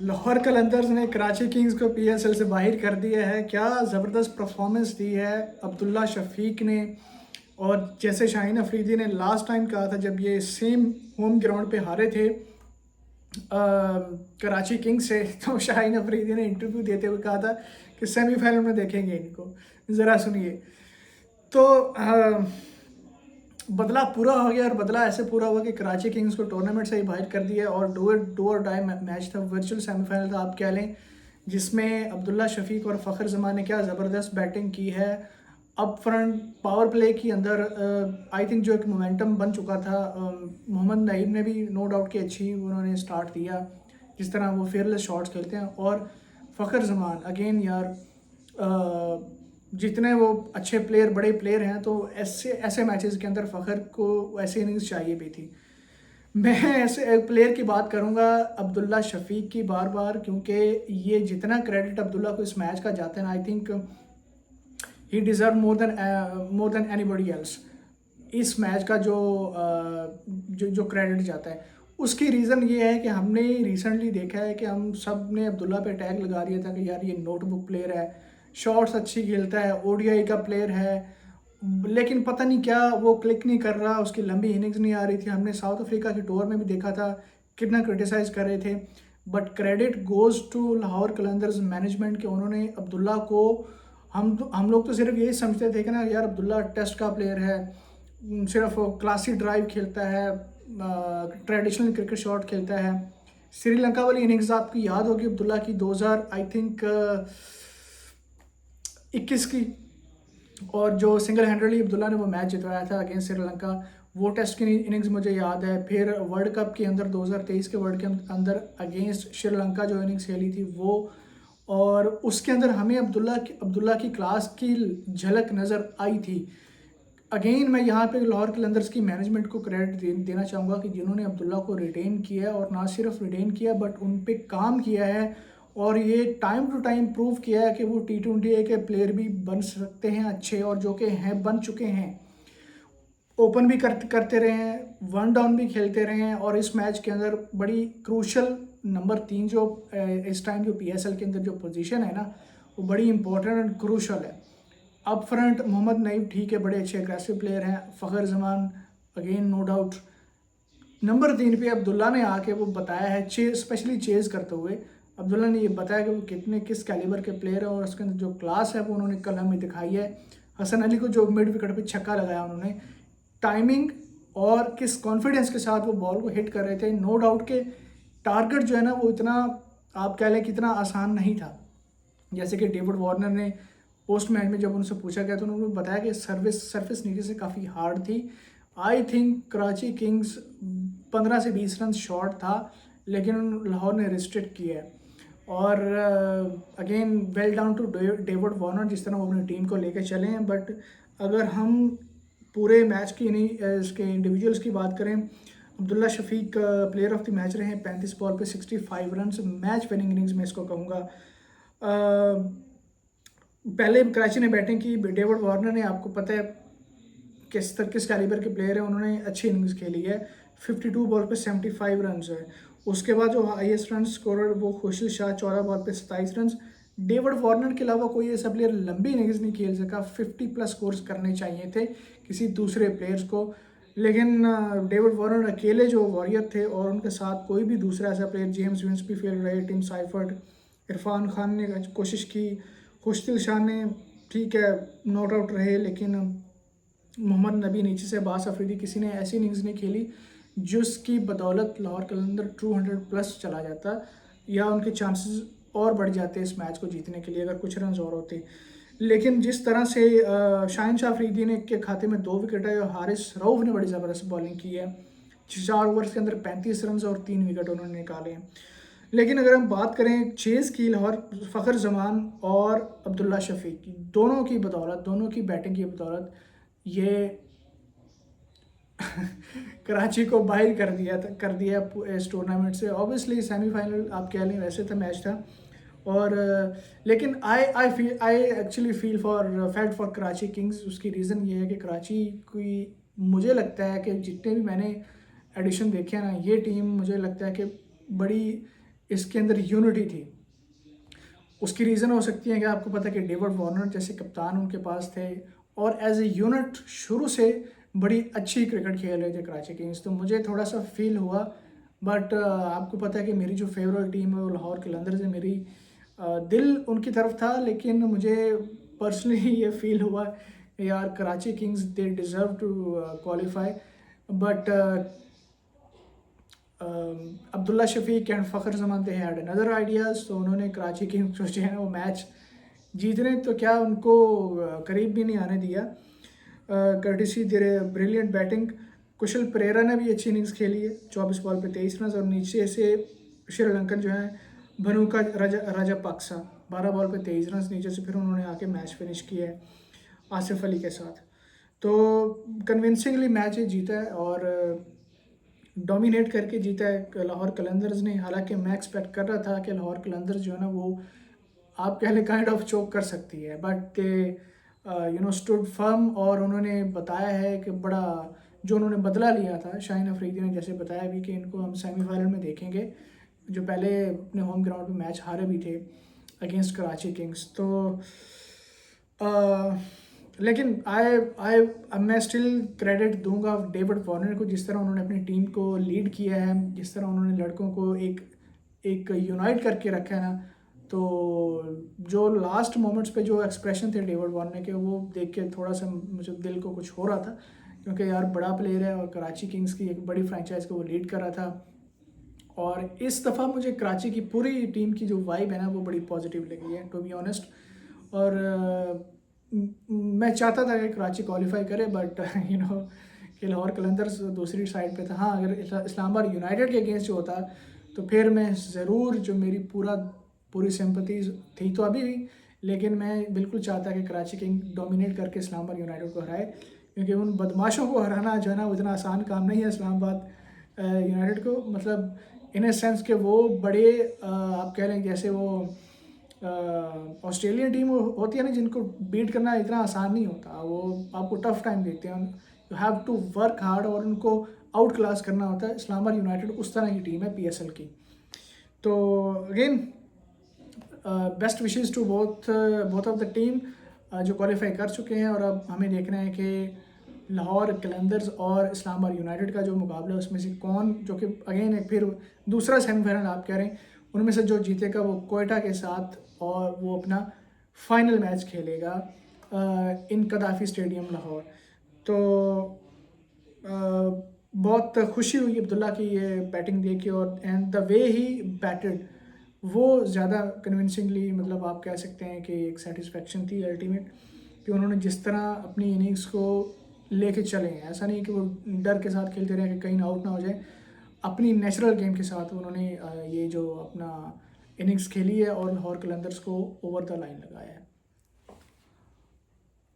लाहौर कलंदर्स ने कराची किंग्स को पीएसएल से बाहर कर दिया है। क्या ज़बरदस्त परफॉर्मेंस दी है अब्दुल्ला शफीक ने। और जैसे शाहीन अफरीदी ने लास्ट टाइम कहा था जब ये सेम होम ग्राउंड पे हारे थे कराची किंग्स से, तो शाहीन अफरीदी ने इंटरव्यू देते हुए कहा था कि सेमीफाइनल में देखेंगे इनको। ज़रा सुनिए। तो बदला पूरा हो गया, और बदला ऐसे पूरा हुआ कि कराची किंग्स को टूर्नामेंट से ही बाहर कर दिया। और डू और डाई मैच था, वर्चुअल सेमीफाइनल था आप कह लें, जिसमें अब्दुल्ला शफीक और फ़खर जमान ने क्या ज़बरदस्त बैटिंग की है। अप फ्रंट पावर प्ले के अंदर आई थिंक जो एक मोमेंटम बन चुका था, मोहम्मद नईम ने भी नो डाउट कि अच्छी उन्होंने स्टार्ट दिया, जिस तरह वो फेयरलेस शॉट्स खेलते हैं। और फ़खर जमान अगेन यार, जितने वो अच्छे प्लेयर बड़े प्लेयर हैं, तो ऐसे ऐसे मैचेस के अंदर फ़खर को ऐसे इनिंग्स चाहिए भी थी। मैं ऐसे एक प्लेयर की बात करूंगा, अब्दुल्ला शफीक की, बार बार, क्योंकि ये जितना क्रेडिट अब्दुल्ला को इस मैच का जाता है ना, I think he deserve more than anybody else. इस मैच का जो क्रेडिट जाता है, उसकी रीज़न ये है कि हमने रिसेंटली देखा है कि हम सब ने अब्दुल्ला पे टैग लगा दिया था कि यार ये नोटबुक प्लेयर है, शॉट्स अच्छी खेलता है, ओडीआई का प्लेयर है, लेकिन पता नहीं क्या वो क्लिक नहीं कर रहा, उसकी लंबी इनिंग्स नहीं आ रही थी। हमने साउथ अफ्रीका के टूर में भी देखा था कितना क्रिटिसाइज़ कर रहे थे। But credit goes to Lahore Qalandars management के उन्होंने अब्दुल्ला को, हम लोग तो सिर्फ यही समझते थे कि ना यार अब्दुल्ला टेस्ट का प्लेयर है, सिर्फ क्लासी ड्राइव खेलता है, ट्रेडिशनल क्रिकेट शॉट खेलता है। श्रीलंका वाली इनिंग्स आपको याद होगी अब्दुल्ला की, 2000 आई थिंक 21 की, और जो सिंगल हैंडेडली अब्दुल्ला ने वो मैच जितवाया था अगेंस्ट श्रीलंका, वो टेस्ट की इनिंग्स मुझे याद है। फिर वर्ल्ड कप के अंदर 2023 के वर्ल्ड के अंदर अगेंस्ट श्रीलंका जो इनिंग्स खेली थी वो, और उसके अंदर हमें अब्दुल्ला की क्लास की झलक नज़र आई थी। अगेन मैं यहाँ पे लाहौर कलंदर्स की मैनेजमेंट को क्रेडिट देना चाहूँगा कि जिन्होंने अब्दुल्ला को रिटेन किया है, और ना सिर्फ रिटेन किया बट उन पे काम किया है, और ये टाइम टू टाइम प्रूव किया है कि वो T20 के प्लेयर भी बन सकते हैं अच्छे, और जो कि हैं बन चुके हैं। ओपन भी करते रहे हैं, वन डाउन भी खेलते रहे हैं, और इस मैच के अंदर बड़ी क्रूशल नंबर 3 जो इस टाइम जो पीएसएल के अंदर जो पोजीशन है ना, वो बड़ी इंपॉर्टेंट एंड क्रूशल है। अप फ्रंट मोहम्मद नईम ठीक है, बड़े अच्छे एग्रेसिव प्लेयर हैं। Fakhar Zaman again no doubt. Number 3 पे अब्दुल्ला ने आके वो बताया है, स्पेशली चेज़ करते हुए अब्दुल्ला ने ये बताया कि वो कितने किस कैलिबर के प्लेयर हैं, और उसके अंदर जो क्लास है वो उन्होंने कल हमें दिखाई है। हसन अली को जो मिड विकेट पे छक्का लगाया उन्होंने, टाइमिंग और किस कॉन्फिडेंस के साथ वो बॉल को हिट कर रहे थे। नो डाउट के टारगेट जो है ना वो इतना, आप कह लें कि इतना आसान नहीं था। जैसे कि डेविड वार्नर ने पोस्ट मैच में जब उनसे पूछा गया तो उन्होंने बताया कि सरफेस नीचे से काफ़ी हार्ड थी। आई थिंक कराची किंग्स 15 से 20 रन शॉर्ट था, लेकिन लाहौर ने रिस्ट्रिक्ट किया है। और again well done to David Warner, जिस तरह वो अपनी टीम को लेकर चले हैं। बट अगर हम पूरे मैच की नहीं इसके इंडिविजुअल्स की बात करें, Abdullah Shafique player of the match रहे हैं, 35 बॉल पे 65 रन, मैच विनिंग इनिंग्स में इसको कहूँगा। पहले कराची ने बैटिंग की, डेविड वार्नर ने, आपको पता है किस कैलिबर के प्लेयर हैं, उन्होंने अच्छी इनिंग्स खेली है। 52 बॉल पे 75 रन है। उसके बाद जो हाईएस्ट रन स्कोरर वो खुशल शाह, 14 बॉल पे 27 रन। डेविड वार्नर के अलावा कोई ऐसा प्लेयर लंबी इनिंग्स नहीं खेल सका। 50 प्लस स्कोर्स करने चाहिए थे किसी दूसरे प्लेयर्स को, लेकिन डेविड वार्नर अकेले जो वॉरियर थे, और उनके साथ कोई भी दूसरा ऐसा प्लेयर, जेम्स विंस भी फेल रहे, टिम साइफर्ड, इरफान खान ने कोशिश की, खुशदिल शाह ने ठीक है नॉट आउट रहे, लेकिन मोहम्मद नबी, नीचे से अब्बास अफरीदी, किसी ने ऐसी इनिंग्स नहीं खेली जिसकी बदौलत लाहौर कलंदर 200 प्लस चला जाता, या उनके चांसेस और बढ़ जाते इस मैच को जीतने के लिए अगर कुछ रन और होते। लेकिन जिस तरह से शाहिन शाह अफरीदी ने के खाते में 2 विकेट है, और हारिस रऊफ ने बड़ी ज़बरदस्त बॉलिंग की है। 4 ओवर्स के अंदर 35 रन और 3 विकेट उन्होंने निकाले हैं। लेकिन अगर हम बात करें चेज़ की, लाहौर फ़खर जमान और अब्दुल्ला शफीक की, दोनों की बदौलत, दोनों की बैटिंग की बदौलत, ये कराची को बाहर कर दिया इस टूर्नामेंट से। ऑब्वियसली सेमीफाइनल आप कह लें, वैसे तो मैच था। और लेकिन I actually felt for Karachi Kings. उसकी रीज़न ये है कि कराची की, मुझे लगता है कि जितने भी मैंने एडिशन देखे हैं ना, ये टीम मुझे लगता है कि बड़ी इसके अंदर यूनिटी थी। उसकी रीज़न हो सकती है कि आपको पता है कि डेविड वार्नर जैसे कप्तान उनके पास थे और एज ए यूनिट शुरू से बड़ी अच्छी क्रिकेट खेल रहे थे कराची किंग्स। तो मुझे थोड़ा सा फील हुआ, बट आपको पता है कि मेरी जो फेवरेट टीम है वो लाहौर कलंदर्स है। मेरी दिल उनकी तरफ था, लेकिन मुझे पर्सनली ये फील हुआ कि यार Karachi Kings they deserve to qualify, but Abdullah Shafique and Fakhar Zaman they had another ideas. तो उन्होंने कराची किंग्स जो है वो मैच जीतने तो क्या उनको करीब भी नहीं आने दिया। कर्टिसी दे ब्रिलियंट बैटिंग। कुशल परेरा ने भी अच्छी इनिंग्स खेली है, 24 बॉल पे 23 रन, और नीचे से श्रीलंकन जो है भनुका राजापाक्सा 12 बॉल पे 23 रन नीचे से फिर उन्होंने आके मैच फिनिश किया है आसिफ अली के साथ। तो कन्विंसिंगली मैच जीता है और डोमिनेट करके जीता है लाहौर कलंदर्स ने। हालांकि मैं एक्सपेक्ट कर रहा था कि लाहौर कलंदर्स जो है ना वो आप कह लें काइंड ऑफ चोक कर सकती है, बट दे स्टूड फर्म। और उन्होंने बताया है कि बड़ा जो उन्होंने बदला लिया था, शाहीन अफरीदी ने जैसे बताया भी कि इनको हम सेमीफाइनल में देखेंगे, जो पहले अपने होम ग्राउंड पे मैच हारे भी थे अगेंस्ट कराची किंग्स। तो लेकिन मैं स्टिल क्रेडिट दूंगा डेविड वार्नर को, जिस तरह उन्होंने अपनी टीम को लीड किया है, जिस तरह उन्होंने लड़कों को एक यूनाइट करके रखा है ना। तो जो लास्ट मोमेंट्स पे जो एक्सप्रेशन थे डेविड वार्नर के, वो देख के थोड़ा सा मुझे दिल को कुछ हो रहा था, क्योंकि यार बड़ा प्लेयर है और कराची किंग्स की एक बड़ी फ्रेंचाइज को वो लीड कर रहा था। और इस दफ़ा मुझे कराची की पूरी टीम की जो वाइब है ना वो बड़ी पॉजिटिव लगी है, टू बी ऑनेस्ट। और मैं चाहता था कि कराची क्वालिफाई करे, बट कि लाहौर कलंदर्स दूसरी साइड पे था। हाँ, अगर इस्लामाबाद यूनाइटेड के अगेंस्ट जो होता तो फिर मैं ज़रूर, जो मेरी पूरी सिंपथीज थी तो अभी भी, लेकिन मैं बिल्कुल चाहता कि कराची किंग डोमिनेट करके इस्लामाबाद यूनाइटेड को हराए, क्योंकि उन बदमाशों को हराना जो है ना उतना आसान काम नहीं है इस्लामाबाद यूनाइटेड को। मतलब इन ए सेंस कि वो बड़े आप कह लें जैसे वो ऑस्ट्रेलियन टीम होती है ना, जिनको बीट करना इतना आसान नहीं होता, वो आपको टफ टाइम देते हैं। You have to work hard और उनको आउट क्लास करना होता है। इस्लामाबाद यूनाइटेड उस तरह की टीम है PSL की। तो again best wishes to both of the team जो क्वालिफाई कर चुके हैं। और अब हमें देखना है कि लाहौर कलंदर्स और इस्लामाबाद यूनाइटेड का जो मुकाबला है उसमें से कौन, जो कि अगेन एक फिर दूसरा सेमीफाइनल आप कह रहे हैं, उनमें से जो जीतेगा वो कोयटा के साथ, और वो अपना फाइनल मैच खेलेगा इन कदाफ़ी स्टेडियम लाहौर। तो बहुत खुशी हुई अब्दुल्ला की ये बैटिंग देख के, और and the way he batted वो ज़्यादा कन्विंसिंगली, मतलब आप कह सकते हैं कि एक सेटिस्फेक्शन थी अल्टीमेट, कि उन्होंने जिस तरह अपनी इनिंग्स को लेके चले हैं। ऐसा नहीं कि वो डर के साथ खेलते रहे कि कहीं आउट ना हो जाए, अपनी नेचुरल गेम के साथ उन्होंने ये जो अपना इनिंग्स खेली है और लाहौर कलंदर्स को ओवर द लाइन लगाया है।